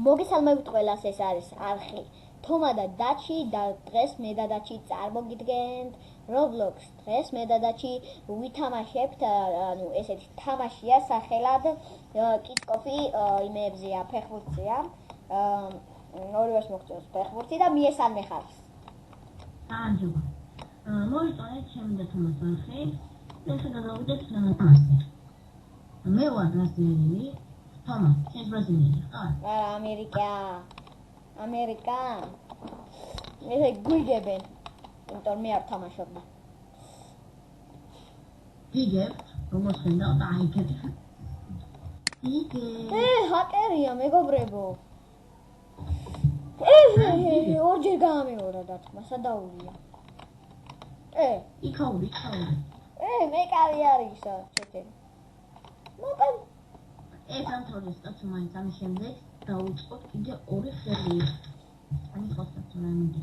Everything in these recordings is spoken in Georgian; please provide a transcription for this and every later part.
მოგესალმებით ყველას, ეს არის არხი თომა და დაჩი და დღეს მე და დაჩი წარმოგიდგენთ Roblox. დღეს მე და დაჩი ვითამაშებთ, ანუ ესეთი თამაშია სახელად კიცკოფი იმეებზეა, ფეხბურთზეა. ორივეს მოგწევს ფეხბურთი და მიესალმე ხარს. აჯობა. მოიწონეთ ჩემი და თომას არხი. ესე გადავიდეთ თამაში. მე ვარ ბრაზილიელი. თომა, შენ ბრაზილიელი ხარ? ამერიკა. ესე გიგებენ. იმიტომ მე არ თამაშობდი. გიგებ? როგორ ხენდა და აიგებ? ჰაკერია მეგობრებო. ორჯერ გამეორა და თმასა დაურია. იქაური. მეკარი არისა, ჩეთერი. მოკან ეს ამთორეს კაცო მაინც ამის შემდეგ დაუწყოთ კიდე ორი ხელი. ამის ხოსტა მომდი.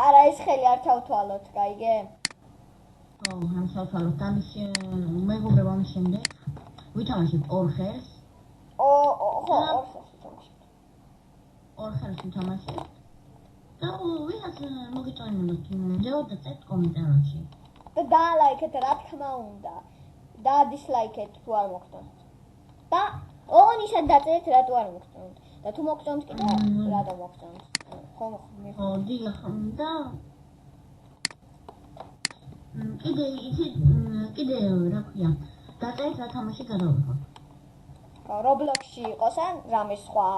არა, ეს ხელი არ თავთვალოთ, გაიგე? ამ თავთვალოთ ამის მეგობრებო ამის შემდეგ ვითამაშებთ ორ ხელს. ორ ხელს ვითამაშებთ. და ვიღაც მოგიწონებთ ვიდეო და წერთ კომენტარებში. და დალაიქეთ რა თქმა უნდა. და დისლაიქეთ თუ არ მოგწონთ. და ოღონდ დაწერეთ რატო არ მოგწონთ. და თუ მოგწონთ კიდე რატო მოგწონთ. დიახ და კიდე რა ქვია დაწერეთ რა თამაში გადავიღოთ. Roblox-ში იყოს ან რამე სხვა.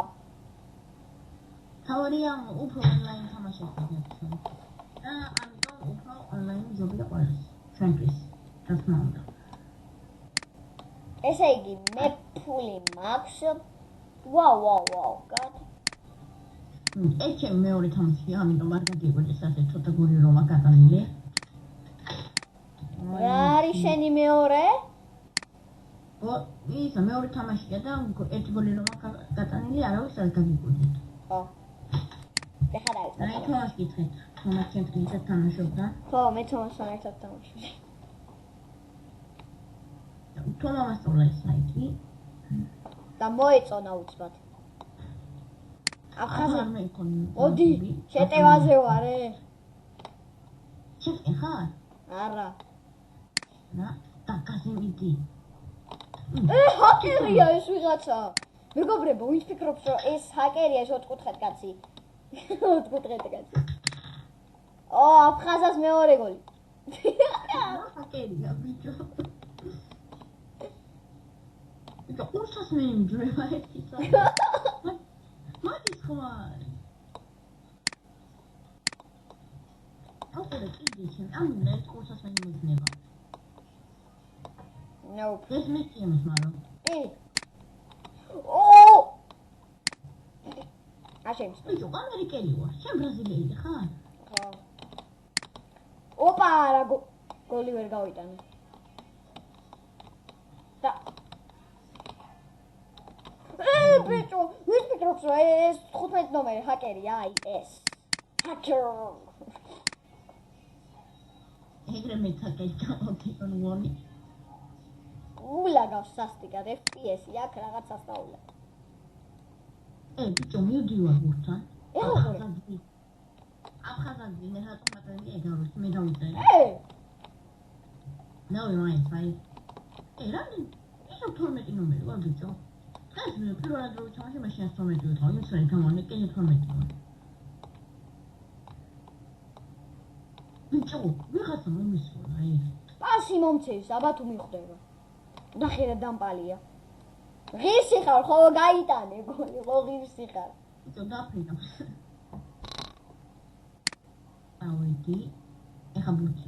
თავარია უფრო ონლაინ თამაშები გქონდა. და ამიტომ უფრო ონლაინ ჯობია ყველას. ჩვენთვის რა თქმა უნდა. ესე იგი მე ფული მაქვს. ვაუ, გად. ეს ჩემი მეორე თამაშია, ამიტომ არ გაგიყვეს ასე ცოტა გული რომა გატანილი. რა არის შენი მეორე? ისა მეორე თამაშია და ერთი გული რომა გატანილი, არავის არ გაგიყვეს. ეხლა დაიწყე. აი თამაში გითხეთ, თამაში ჩემთან თამაშობდა. მე თამაშთან ერთად თამაშობდი. თომა მასწავლა ეს საიტი. და მოეწონა უცბად. ახლა მოდი, შეტევაზე ვარე. შეტე ხარ? არა. და გაზემიდი. ჰაკერია ეს ვიღაცა. მეგობრებო, ვინც ფიქრობს, რომ ეს ჰაკერია, ეს 4-კუთხედ კაცი. 4-კუთხედ კაცი. აფხაზას მეორე გოლი. ჰაკერია ბიჭო. და ურსას მეიმძვრება ეთისა. მადის ხوار. აკეთე კიდე ჩემ ამ ნეტ ურსას მეიმძნება. Nope. ეს მეკიმის მარო. აშენს. ბიჭო, ამერიკელი ვარ. შენ ბრაზილიელი ხარ? ოპა, რა გოლი ვერ გავიტანე. და ბიჭო, ვინ ფიქრობს, რომ ეს 15 ნომერი ჰაკერია, აი ეს. ჰაკერ. ეგრე მეტაკეთ გამოდიონ. ულაგავს სასტიკად FPS-ი აქ რაღაც ასწავლა. ბიჭო, მივდივარ გურთან. ეხლა აფხაზანდი მე რატომ მატარდი ეგავროს მე დავიწერე. ნაუ მაინც აი. რამე ისო 12 ნომერი ვარ ბიჭო. ეს მე პირველად რო ჩამაში მაშინ 12 ვიყავ, იმის ვარ გამონე კიდე 12 ვარ. ბიჭო, ვიღაცა მომისვა აი. პასი მომცეს, აბა თუ მიხვდება. ნახე რა დამპალია. ღირსი ხარ, ხო გაიტანე გოლი, ხო ღირსი ხარ. ბიჭო, დაფრინდა. აუიდი. ეხა ბუჩი.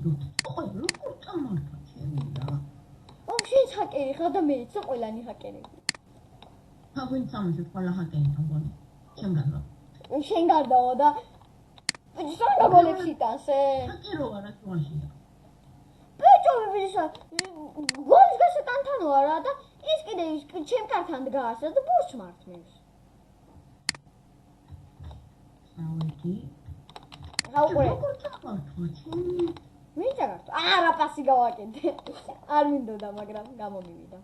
როგორ წამართვა ჩემი და. შენ ჰაკერი ხარ და მეც ყველანი ჰაკერები. ვინ წამოშე ყველა ჰაკერი თამბონი. შენ გარდა. შენ გარდაო და ვისაც გოლებს იტანს. ჰაკერო არა თვაშია. ბიჭო, ვისაც გოლის გასატანთანო არა და ის კიდე ჩემ კართან დგას და ბურჩ მართმევს. აუიდი. როგორ წამართვა ჩემი? ვინ წამართვა? არა, პასი გავაკეთე. არ მინდოდა, მაგრამ გამომივიდა.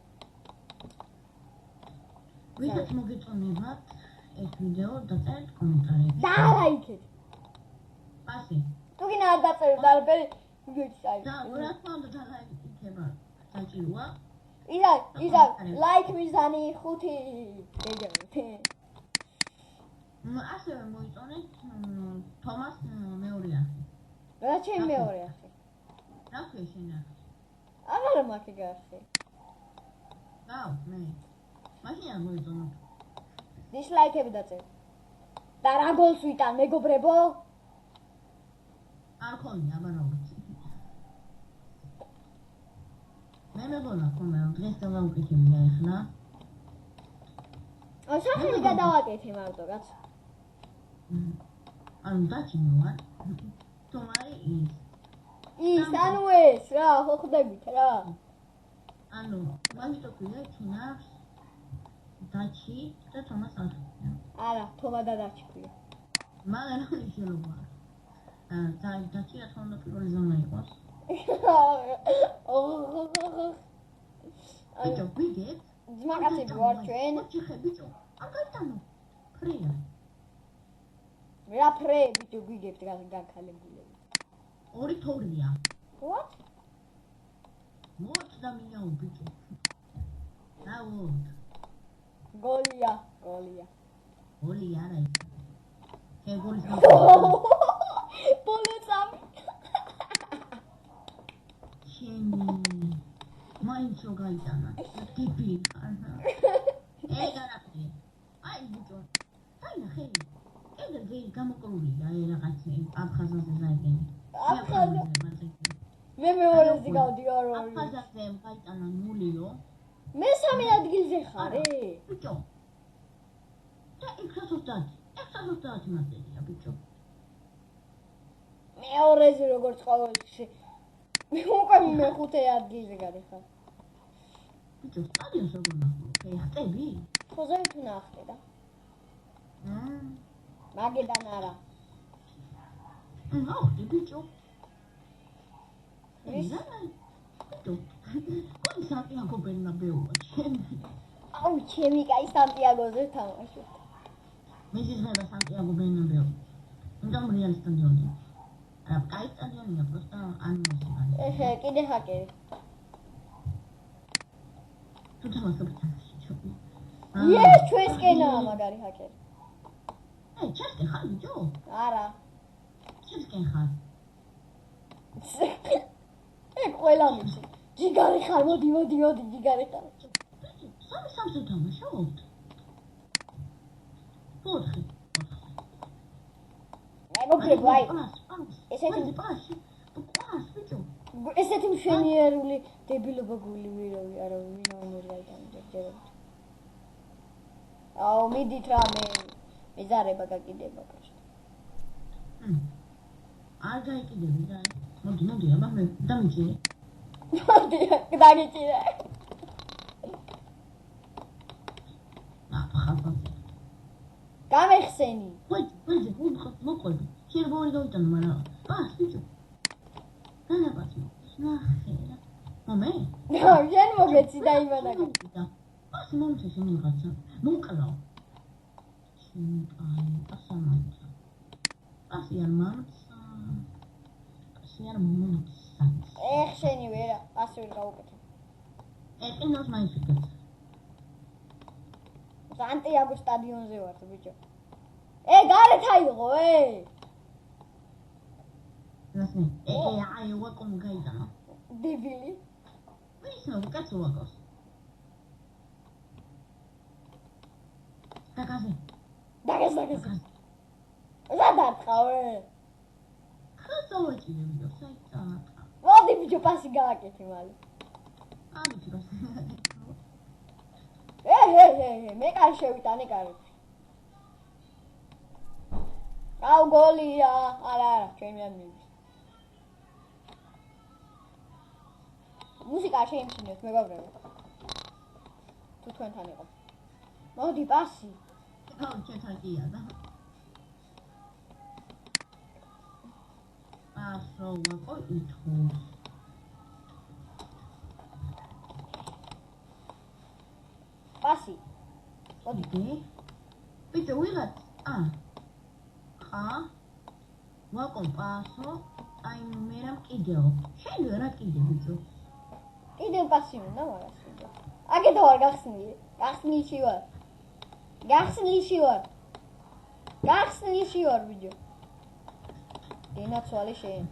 ვისაც მოგეწონებათ ეს ვიდეო დაწერეთ კომენტარებში. და ლაიქეთ. პასი. თუ გინდა არ დაწეროთ არაფერი, ვიჩაი. და რა თქმა უნდა დალაიქება. საჭიროა. ისა ლაიქ მიზანი 5 ეგეთი. ასევე მოიწონეთ თომას მეორე ახი. რა ჩემი მეორე ახი? რა ქვია შენ ახი? აღარა მაქვს გახსი. მე. მაშინ არ მოიწონოთ. დისლაიქები დაწერეთ. და რა გოლს ვიტან მეგობრებო? არ ხონია, აბანაუთ. მე მეგონა ხომ დღეს დავუკეთებია ახლა. სახელი გადავაკეთე მარტო კაც. ანუ დაჩინოვარ. თომარი ის ანუ ეს რა ხო ხვდებით რა. ანუ მაგიტო ქვია ჩინავს დაჩი და თომას ახლა. არა, თომა და დაჩი ქვია. მაგრამ რა შეიძლება? დაჩი რა თქმა უნდა პირველი ზონა იყოს. ბიჭო, ვიგეთ? ძმაკაცები ვარ ჩვენ. მოჭიხე ბიჭო. არ გაიტანო. ფრია. რა ფრე ბიჭო გვიგებთ განქალებულები. ორი თორია. What? მოც და მინაო ბიჭო. დავოთ. გოლია. გოლი არა ის. გოლის ბოლოსამ. შენი მაინც რო გაიტანა. ტიპი. გარაფი. აი ბიჭო. აი ნახე. ეგრე გამოკრულია რაღაცა აფხაზაზე ზაიგენი. მე მეორეზე გავდივარ. აფხაზაზე გაიტანა ნულიო. მე 3 ადგილზე ხარ. ბიჭო. და 130 მატელია ბიჭო. მეორეზე როგორც ყოველში. მე უკვე მე-5 ადგილზე გადახარ. ბიჭო, სტადიონს როგორ ნახულობ? ხტები? ხოზე თუ ნახტე და. მაგედან არა. ნახტე ბიჭო. ბიჭო. კაი სანტიაგო ბერნაბეუა ჩემი. აუ ჩემი კაი სანტიაგოზე თამაშობ. მე ზიზმება სანტიაგო ბერნაბეუ. ინდამ რეალ სტადიონი. არა, კაი სტადიონია, просто ანიმაცია. კიდე ჰაკერი. თუ თამაშობთ. ჩვენსკენა მაგარი ჰაკერი. ჩესკენ ხარ ბიჭო? არა. ჩესკენ ხარ. ყველა მიცი. ჯიგარი ხარ, მოდი, ჯიგარი ხარ. სამი თამაშობთ. ოთხი. მეგობრებო, აი. ესეთი მშვენიერული დებილობა გული ვირავი არა ვინაუნე გაიტანეთ. აუ მიდით რა მეზარება გაკიდება პროშტ. არ გაიკიდები და მოდი აბა მე დამიჭირე. მოდი დაგიჭირე. ხაფა. გამეხსენი. ვეძე მოყვები. შეიძლება გავიტანო მაგრამ ბიჭო. განაბათო. ნახე. მომე? შენ მოგეცი და იმანა. ასე მომწე შემიღაცა. მოკლა. ასამაცა. ასე არ მომცა. ასე არ მომცა. შენი ვერა, ასე ვერ გავუკეთე. ეკინოს მაინც ვიკეთე. სანტიაგო სტადიონზე ვარ ბიჭო. გარეთ აიღო, ნასნი. აი ვაკომ გაიტანა. დებილი. ვისო კაცო ვაკოს. დაგაზე. ზადართხავე. ხასოვეჭი ვიდეო საიტანა. მოდი ბიჭო პასი გააკეთე მალე. ამით რა. მე კარ შევიტანე კარებში. აუ გოლია. არა, ჩემი არ მიდის. მუსიკა შეიმჩნევთ მეგობრებო. თუ თქვენთან იყო. მოდი პასი. აუ ჩეთაკია და. ასო ვაკო ითხოვ. პასი. მოდი. ბიჭო ვიღაც ხა ვაკომ პასო აი მე რამ კიდეო შენ რა კიდე ბიჭო კიდევ პასი უნდა მაგას ვიდეო აგედა ვარ გახსნილში ვარ ბიჭო დენაცვალე შენ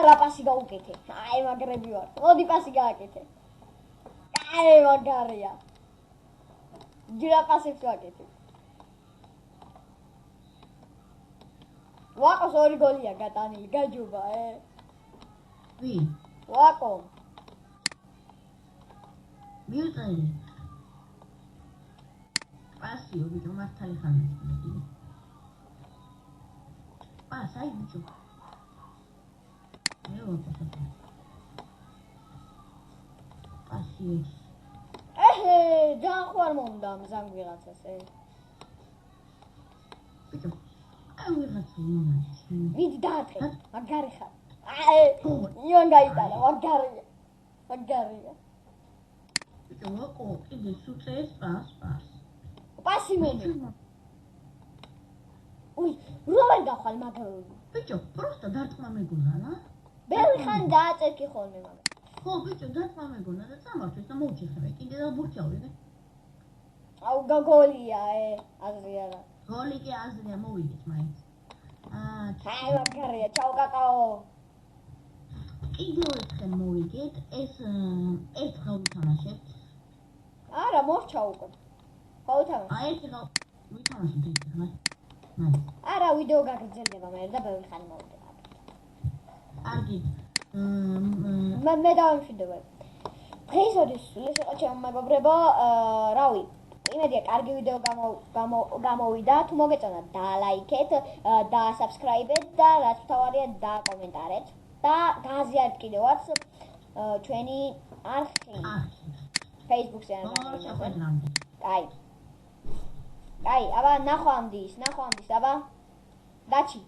რა პასი გაუკეთე აი მაგრები ვარ მოდი პასი გააკეთე აი მაგარია ჯერა პასებს ვაკეთე ვაკოს ორი გოლია გატანილი გაჯობა ვი ვაკო მიუწერი პასიო ბიჭო მართალი ხარ მე პასაი ბიჭო მე ვაკო პასიო ძალიან ხوار მომდა ამ ზანგ ვიღაცას ბიჭო აი ვიღაცა მომაჩი მიდი დაათხე მაგარი ხარ იონ გაიტანა მაგარია ბიჭო ვაკო კიდე სუწეს პასი მომე უი როგორ გახვალ მაგარი ბიჭო პროსტა დარტყმა მეგონა რა ბევრი ხანი დააწერკი ხოლმე მაგა ხო ბიჭო დარტყმა მეგონა და წამართვეს და მოვჭიხე კიდე და ბურჩავდი აუ გაგოლია აზრი არა გოლი კი აზრია მოვიგეთ მაინც აი მაგარია ჩაო კაკაო კიდევ ერთხელ მოვიგეთ ეს ერთხელ ვითამაშებთ არა მორჩა უკვე ხო ვითამაშე აი ერთხელ ვითამაშებთ ერთხელ არა ვიდეო გაგრძელდება მე და ბევრი ხანი მოვიდა კარგი მე დავამშვიდობებ დღეისათვის ეს იყო ჩემო მეგობრებო რავი იმედია კარგი ვიდეო გამოვიდა თუ მოგეწონათ დალაიქეთ და subscribe-ეთ და რაც მთავარია დაკომენტარეთ და გააზიარეთ კიდევაც ჩვენი არხი Facebook-ზე აი აბა ნახვამდის აბა დაჩი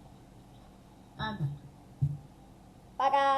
პაკა